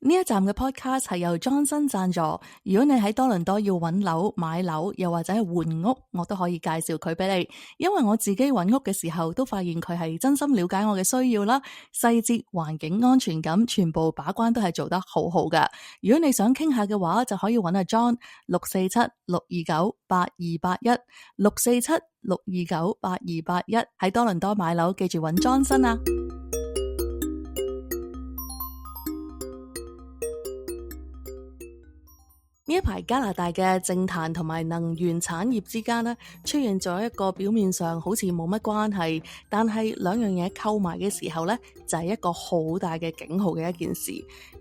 呢一站嘅 podcast 係由 Johnson 贊助，如果你喺多倫多要揾樓、買樓，又或者係換屋，我都可以介紹佢俾你。因為我自己揾屋嘅時候都發現佢係真心了解我嘅需要啦，細節、環境安全感，全部把關都係做得好好㗎。如果你想傾下嘅話，就可以揾阿 John 647-629-8281 647-629-8281喺多倫多買樓，記住揾 Johnson 啊！呢一排加拿大嘅政壇同埋能源產業之間呢，出現咗一個表面上好似冇乜關係，但係兩樣嘢溝埋嘅時候呢，就係一個好大嘅警號嘅一件事。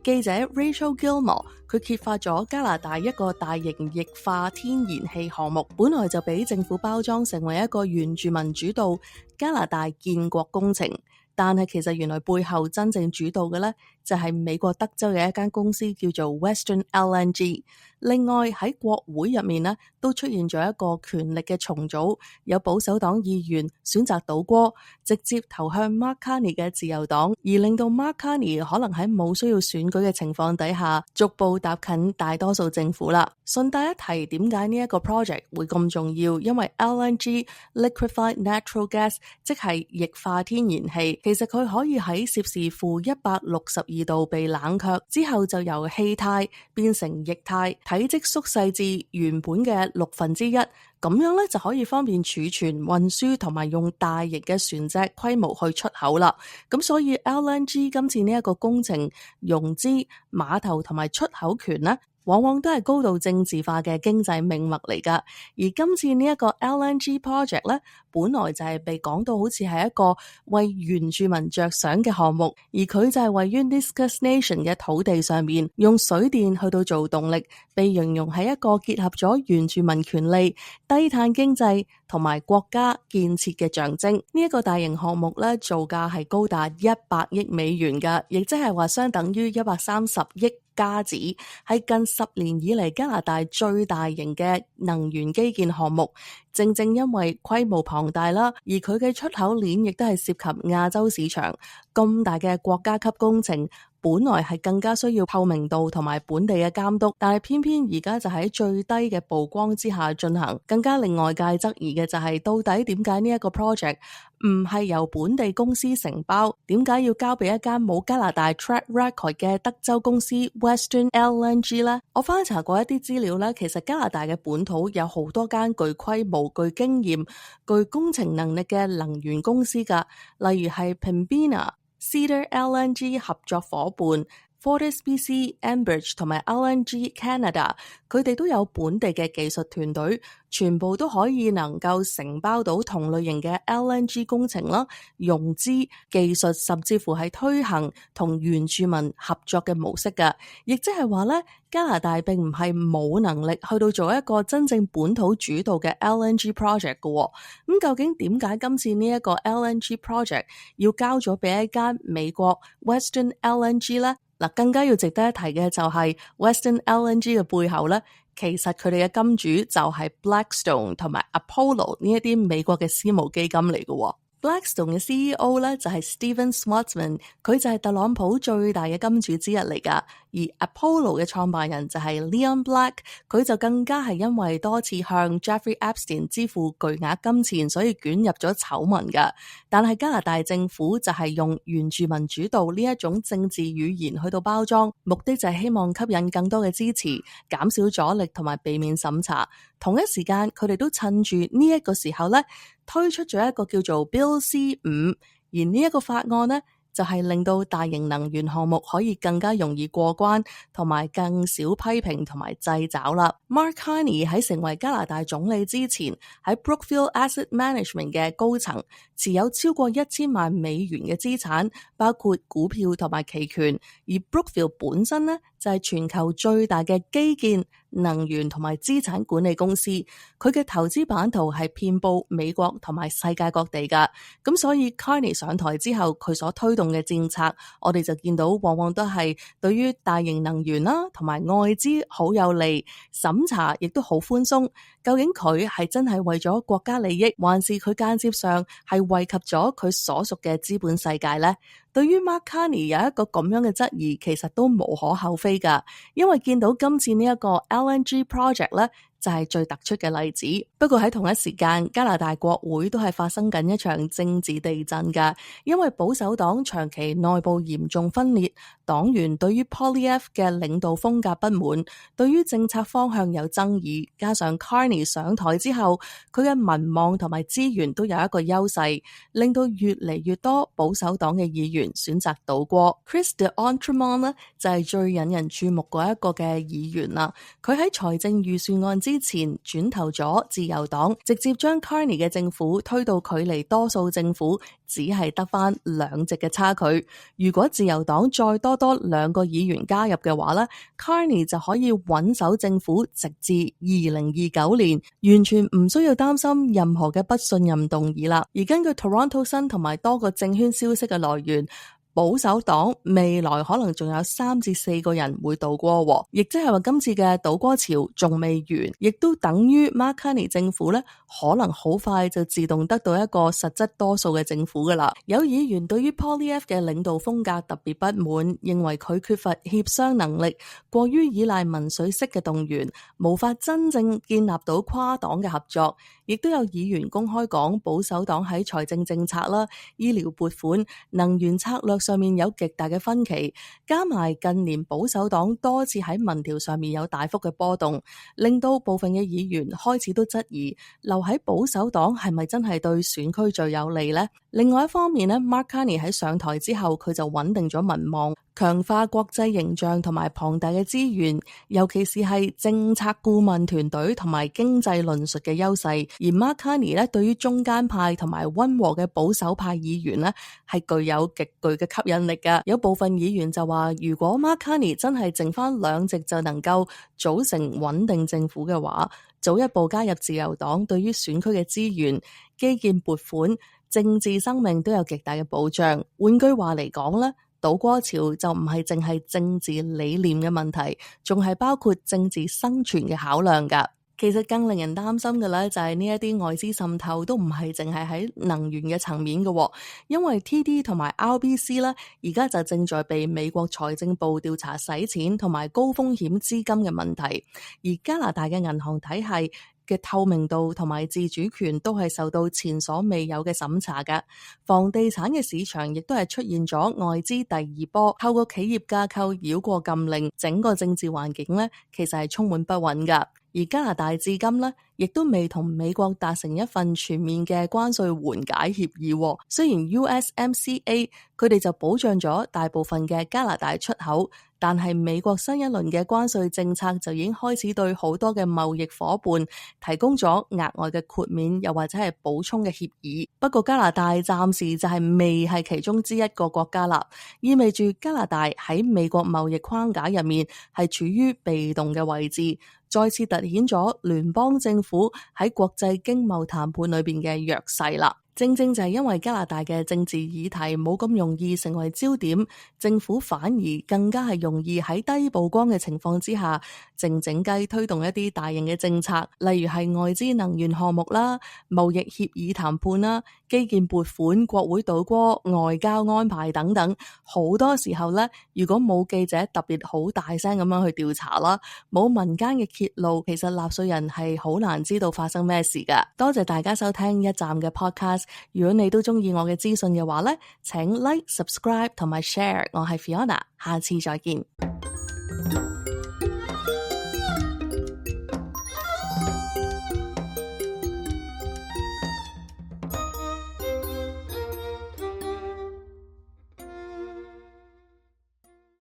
記者 Rachel Gilmore 佢揭發咗加拿大一個大型液化天然氣項目，本來就俾政府包裝成為一個原住民主導加拿大建國工程。但係其實原來背後真正主導嘅呢，就係美國德州嘅一間公司叫做 Western LNG。另外喺國會入面呢，都出現咗一個權力嘅重組，有保守黨議員選擇倒戈，直接投向 Mark Carney 嘅自由黨，而令到 Mark Carney 可能喺冇需要選舉嘅情況底下，逐步踏近大多數政府啦。順帶一提，點解呢一個 project 會咁重要？因為 LNG Liquefied Natural Gas 即係液化天然氣，其實佢可以喺攝氏-162度被冷卻之後，就由氣態變成液態，體積縮細至原本嘅1/6，咁樣咧就可以方便儲存、運輸同埋用大型嘅船隻規模去出口啦。咁所以 LNG 今次呢一個工程融資、碼頭同埋出口權呢，往往都係高度政治化嘅經濟命脈嚟㗎。而今次呢一個 LNG project 咧，本來就係被講到好似係一個為原住民着想嘅項目，而佢就係位於 Nisga'a Nation 嘅土地上面，用水電去到做動力，被形容係一個結合咗原住民權利、低碳經濟同埋國家建設嘅象徵。呢一個大型項目咧，造價係高達100億美元㗎，亦即係話相等於130億加紙，係近10年以嚟加拿大最大型嘅能源基建項目。正正因為規模龐大啦，而佢嘅出口鏈亦都係涉及亞洲市場，咁大嘅國家級工程，本來係更加需要透明度同埋本地嘅監督，但係偏偏而家就喺最低嘅曝光之下進行。更加令外界質疑嘅就係，到底點解呢一個 project 唔係由本地公司承包，點解要交俾一間冇加拿大 track record 嘅德州公司 Western LNG 呢？我翻查過一啲資料呢，其實加拿大嘅本土有好多間具規模、具經驗、具工程能力嘅能源公司㗎，例如係 Pembina、Cedar LNG 合作夥伴、FortisBC、Enbridge 同埋 LNG Canada， 佢哋都有本地嘅技術團隊，全部都可以能夠承包到同類型嘅 LNG 工程啦、融資、技術，甚至乎係推行同原住民合作嘅模式㗎。亦即係話咧，加拿大並唔係冇能力去到做一個真正本土主導嘅 LNG project 㗎。咁究竟點解今次呢一個 LNG project 要交咗俾一間美國 Western LNG 呢？嗱，更加要值得一提嘅就係 Western LNG 嘅背後咧，其實佢哋嘅金主就係 Blackstone 同埋 Apollo 呢一啲美國嘅私募基金嚟嘅。Blackstone 嘅 CEO 咧就係 Steven Schwarzman， 佢就係特朗普最大嘅金主之一嚟㗎。而 Apollo 嘅創辦人就係 Leon Black， 佢就更加係因為多次向 Jeffrey Epstein 支付巨額金錢，所以捲入咗醜聞㗎。但係加拿大政府就係用原住民主導呢一種政治語言去到包裝，目的就係希望吸引更多嘅支持，減少阻力同埋避免審查。同一時間，佢哋都趁住呢一個時候咧，推出咗一個叫做 Bill C5， 而呢一個法案呢，就係令到大型能源項目可以更加容易過關，同埋更少批評同埋掣肘啦。Mark Carney 喺成為加拿大總理之前，喺 Brookfield Asset Management 嘅高層，持有超過1000萬美元嘅資產，包括股票同埋期權。而 Brookfield 本身呢，就係全球最大嘅基建、能源同埋資產管理公司，佢嘅投資版圖係遍佈美國同埋世界各地㗎。咁所以 Carney 上台之後，佢所推動嘅政策，我哋就見到往往都係對於大型能源啦同埋外資好有利，審查亦都好寬鬆。究竟佢係真係為咗國家利益，還是佢間接上係惠及咗佢所屬嘅資本世界呢？對於 Mark Carney 有一個咁樣嘅質疑，其實都無可厚非㗎，因為見到今次呢一個 LNG project 咧，就係最突出嘅例子。不過喺同一時間，加拿大國會都係發生緊一場政治地震㗎，因為保守黨長期內部嚴重分裂，黨員對於 Poilievre 嘅領導風格不滿，對於政策方向有爭議，加上 Carney 上台之後，佢嘅民望同埋資源都有一個優勢，令到越嚟越多保守黨嘅議員選擇倒戈。Chris de Entremont 呢就係最引人注目嗰一個嘅議員啦，佢喺財政預算案之前轉投咗自由黨，直接將 Carney 嘅政府推到距離多數政府只係得返2席嘅差距。如果自由黨再多2個議員加入嘅話呢， Carney 就可以穩守政府直至2029年，完全唔需要擔心任何嘅不信任動議啦。而根據 Toronto Sun 同埋多個政圈消息嘅來源，保守黨未來可能仲有3至4個人會倒戈，亦即係話今次嘅倒戈潮仲未完，亦都等於 Mark Carney 政府咧可能好快就自動得到一個實質多數嘅政府噶啦。有議員對於 Poilievre 嘅領導風格特別不滿，認為佢缺乏協商能力，過於依賴民粹式嘅動員，無法真正建立到跨黨嘅合作。亦都有議員公開講保守黨喺財政政策啦、醫療撥款、能源策略上面有極大嘅分歧，加埋近年保守黨多次喺民調上面有大幅嘅波動，令到部分嘅議員開始都質疑留喺保守黨係咪真係對選區最有利呢？另外一方面呢， Mark Carney 喺上台之後，佢就穩定咗民望，強化國際形象同埋龐大嘅資源，尤其是係政策顧問團隊同埋經濟論述嘅優勢。而 Mark Carney 咧，對於中間派同埋溫和嘅保守派議員咧，係具有極具嘅吸引力㗎。有部分議員就話，如果 Mark Carney 真係剩翻2席就能夠組成穩定政府嘅話，早一步加入自由黨，對於選區嘅資源、基建撥款、政治生命都有極大嘅保障。換句話嚟講咧，倒戈潮就唔係淨係政治理念嘅問題，仲係包括政治生存嘅考量㗎。其實更令人擔心嘅咧，就係呢一啲外資滲透都唔係淨係喺能源嘅層面嘅，因為 TD 同埋 RBC 咧，而家就正在被美國財政部調查洗錢同埋高風險資金嘅問題，而加拿大嘅銀行體系嘅透明度同埋自主權都係受到前所未有嘅審查㗎。房地產嘅市場亦都係出現咗外資第2波，透過企業架構繞過禁令，整個政治環境咧其實係充滿不穩㗎。而加拿大至今咧，亦都未同美國達成一份全面嘅關稅緩解協議。雖然 USMCA 佢哋就保障咗大部分嘅加拿大出口，但係美國新一輪嘅關稅政策就已經開始對好多嘅貿易夥伴提供咗額外嘅豁免，又或者係補充嘅協議。不過加拿大暫時就係未係其中之一個國家啦，意味住加拿大喺美國貿易框架入面係處於被動嘅位置，再次凸顯咗聯邦政府喺國際經貿談判裏邊嘅弱勢啦。正正就係因為加拿大嘅政治議題冇咁容易成為焦點，政府反而更加係容易喺低曝光嘅情況之下，靜靜雞推動一啲大型嘅政策，例如係外資能源項目啦、貿易協議談判啦、基建撥款、國會倒戈、外交安排等等。好多時候咧，如果冇記者特別好大聲咁樣去調查啦，冇民間嘅揭露，其實納稅人係好難知道發生咩事㗎。多謝大家收聽一站嘅 podcast。如果你都中意我嘅資訊嘅話咧，請 like、subscribe 同埋 share。我係 Fiona，下次再見。